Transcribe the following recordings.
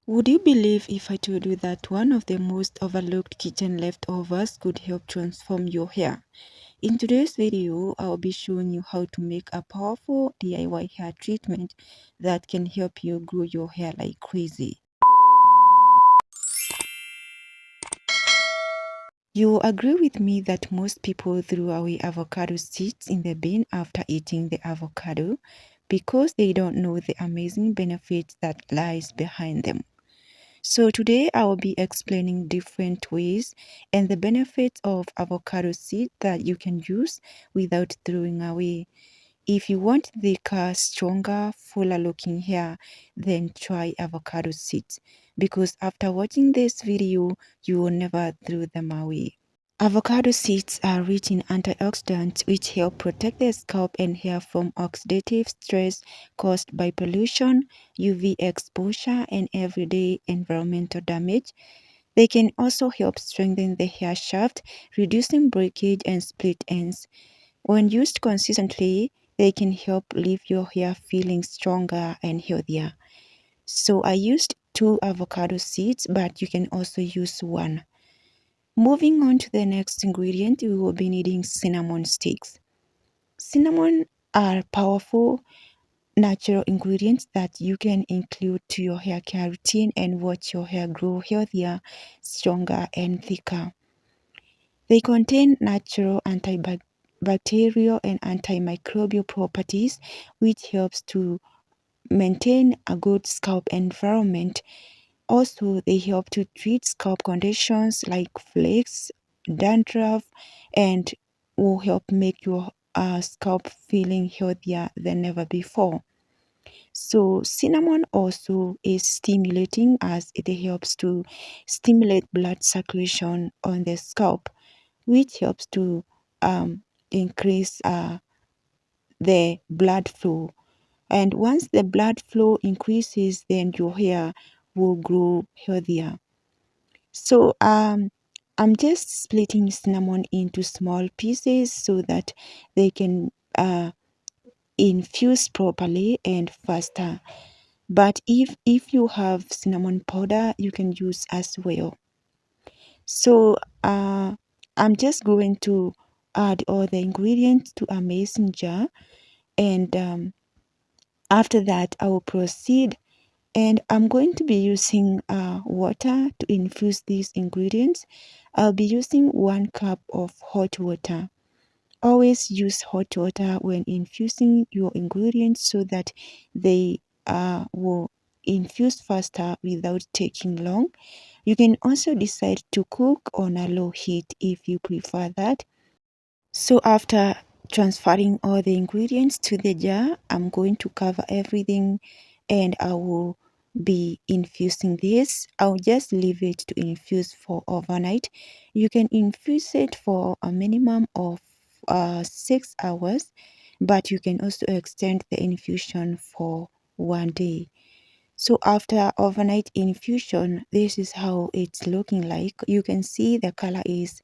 Would you believe if I told you that one of the most overlooked kitchen leftovers could help transform your hair? In today's video, I'll be showing you how to make a powerful DIY hair treatment that can help you grow your hair like crazy. You will agree with me that most people throw away avocado seeds in the bin after eating the avocado because they don't know the amazing benefits that lies behind them. So today I will be explaining different ways and the benefits of avocado seed that you can use without throwing away. If you want thicker, stronger, fuller looking hair, then try avocado seeds because after watching this video, you will never throw them away. Avocado seeds are rich in antioxidants which help protect the scalp and hair from oxidative stress caused by pollution, UV exposure, and everyday environmental damage. They can also help strengthen the hair shaft, reducing breakage and split ends. When used consistently, they can help leave your hair feeling stronger and healthier. So I used 2 avocado seeds, but you can also use 1. Moving on to the next ingredient, we will be needing cinnamon sticks. Cinnamon are powerful natural ingredients that you can include to your hair care routine and watch your hair grow healthier, stronger, and thicker. They contain natural antibacterial and antimicrobial properties, which helps to maintain a good scalp environment. Also, they help to treat scalp conditions like flakes, dandruff, and will help make your scalp feeling healthier than ever before. So cinnamon also is stimulating as it helps to stimulate blood circulation on the scalp, which helps to increase the blood flow. And once the blood flow increases, then your hair will grow healthier. So I'm just splitting cinnamon into small pieces so that they can infuse properly and faster. But if you have cinnamon powder, you can use as well. So I'm just going to add all the ingredients to a mason jar, and after that I will proceed, and I'm going to be using water to infuse these ingredients. I'll be using 1 cup of hot water. Always use hot water when infusing your ingredients so that they will infuse faster without taking long. You can also decide to cook on a low heat if you prefer that. So after transferring all the ingredients to the jar, I'm going to cover everything and I will be infusing this. I'll just leave it to infuse for overnight. You can infuse it for a minimum of 6 hours, but you can also extend the infusion for 1 day. So after overnight infusion, this is how it's looking like. You can see the color is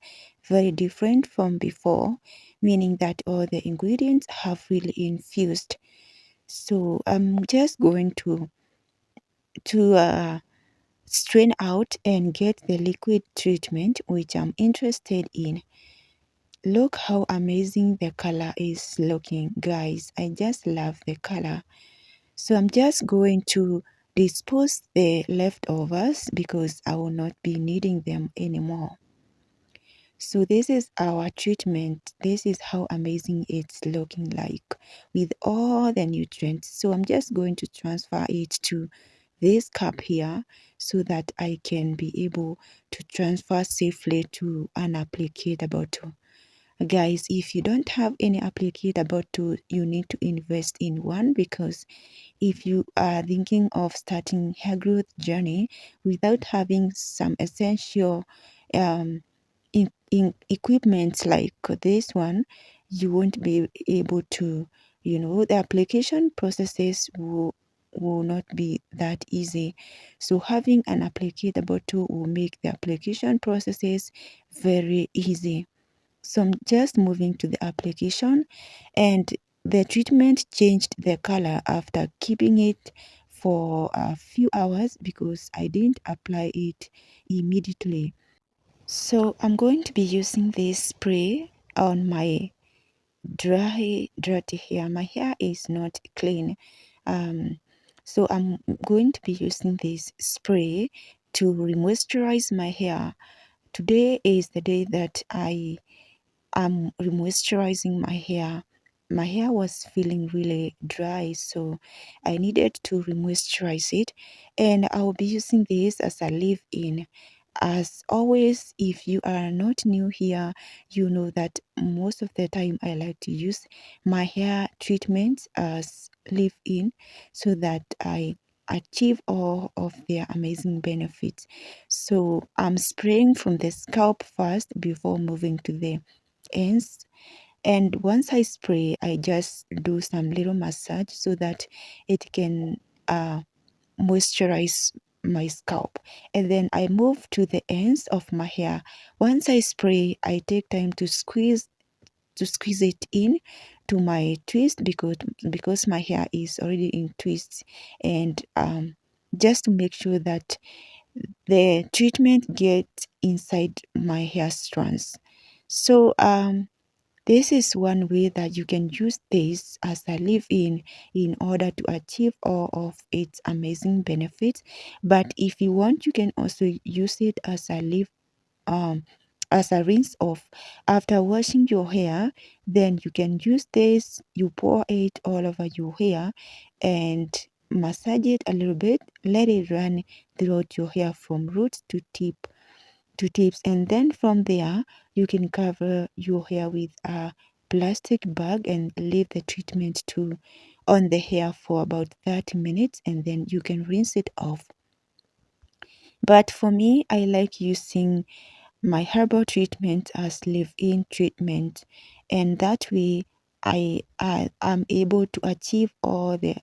very different from before, meaning that all the ingredients have really infused. So I'm just going to strain out and get the liquid treatment which I'm interested in. Look how amazing the color is looking, guys. I just love the color. So I'm just going to dispose the leftovers because I will not be needing them anymore. So this is our treatment. This is how amazing it's looking like with all the nutrients. So I'm just going to transfer it to this cup here so that I can be able to transfer safely to an applicator bottle. Guys, if you don't have any applicator bottle, you need to invest in one because if you are thinking of starting hair growth journey without having some essential um, in equipment like this one, you won't be able to, the application processes will not be that easy. So having an applicator bottle will make the application processes very easy. So I'm just moving to the application, and the treatment changed the color after keeping it for a few hours because I didn't apply it immediately. So I'm going to be using this spray on my dirty hair. My hair is not clean. Um, so I'm going to be using this spray to re-moisturize my hair. Today is the day that I'm remoisturizing my hair. My hair was feeling really dry, so I needed to remoisturize it. And I'll be using this as a leave-in. As always, if you are not new here, you know that most of the time I like to use my hair treatments as leave-in so that I achieve all of their amazing benefits. So I'm spraying from the scalp first before moving to the ends. And once I spray, I just do some little massage so that it can moisturize my scalp. And then I move to the ends of my hair. Once I spray, I take time to squeeze it in to my twist because my hair is already in twists, and just to make sure that the treatment gets inside my hair strands. So this is one way that you can use this as a leave-in order to achieve all of its amazing benefits. But if you want, you can also use it um as a rinse off after washing your hair. Then you can use this, you pour it all over your hair and massage it a little bit, let it run throughout your hair from roots to tips, and then from there you can cover your hair with a plastic bag and leave the treatment to on the hair for about 30 minutes, and then you can rinse it off. But for me, I like using my herbal treatment as leave-in treatment, and that way I am able to achieve all the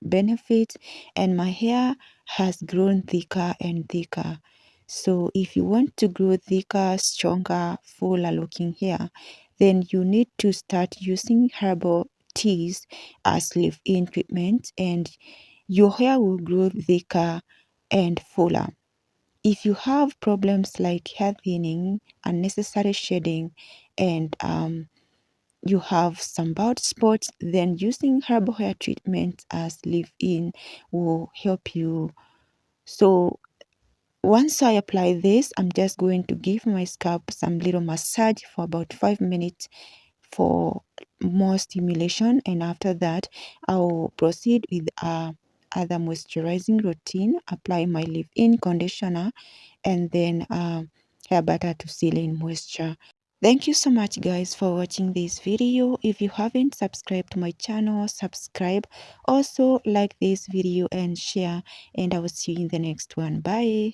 benefits, and my hair has grown thicker and thicker. So if you want to grow thicker, stronger, fuller looking hair, then you need to start using herbal teas as leave-in treatment, and your hair will grow thicker and fuller. If you have problems like hair thinning, unnecessary shedding, and you have some bald spots, then using herbal hair treatment as leave-in will help you. So once I apply this, I'm just going to give my scalp some little massage for about 5 minutes for more stimulation, and after that I'll proceed with other moisturizing routine, apply my leave-in conditioner, and then hair butter to seal in moisture. Thank you so much guys for watching this video. If you haven't subscribed to my channel, subscribe. Also like this video and share, and I will see you in the next one. Bye.